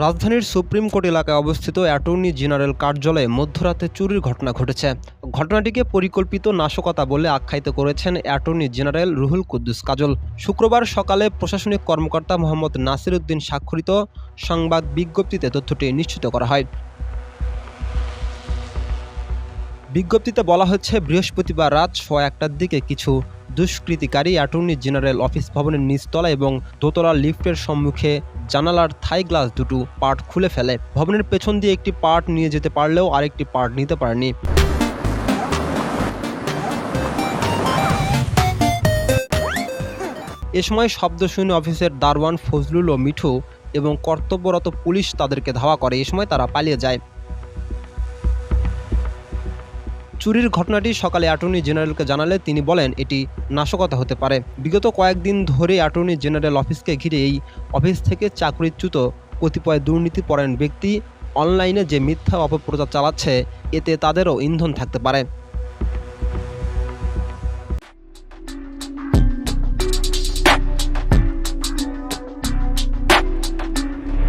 রাজধানীর supreme court এলাকায় অবস্থিত অ্যাটর্নি জেনারেল কার্যালয়ে মধ্যরাতে চুরির ঘটনা ঘটেছে। ঘটনাটিকে পরিকল্পিত নাশকতা বলে আখ্যায়িত করেছেন অ্যাটর্নি জেনারেল রুহুল কুদ্দুস কাজল। শুক্রবার সকালে প্রশাসনিক কর্মকর্তা মোহাম্মদ নাসির উদ্দিন স্বাক্ষরিত সংবাদ বিজ্ঞপ্তিতে তথ্যটি নিশ্চিত করা হয়। বিজ্ঞপ্তিতে বলা হচ্ছে, বৃহস্পতিবার রাত ১:১টার দিকে কিছু দুষ্কৃতিকারী অ্যাটর্নি জেনারেল অফিস ভবনের নিচতলা এবং দোতলার লিফটের সম্মুখে জানালার থাই গ্লাস দুটো পার্ট খুলে ফেলে। ভবনের পেছন দিয়ে একটি পার্ট নিয়ে যেতে পারলেও আরেকটি পার্ট নিতে পারেনি। এ সময় শব্দ শুনে অফিসের দারোয়ান ফজলুল ও মিঠু এবং কর্তব্যরত পুলিশ তাদেরকে ধাওয়া করে। এ সময় তারা পালিয়ে যায়। চুরির ঘটনাটি সকালে অ্যাটর্নি জেনারেলকে জানালে তিনি বলেন, এটি নাশকতা হতে পারে। বিগত কয়েকদিন ধরে অ্যাটর্নি জেনারেল অফিসকে ঘিরে এই অফিস থেকে চাকরিচ্যুত কতিপয় দুর্নীতিপরায়ণ ব্যক্তি অনলাইনে যে মিথ্যা অপপ্রচার চালাচ্ছে, এতে তাদেরও ইন্ধন থাকতে পারে।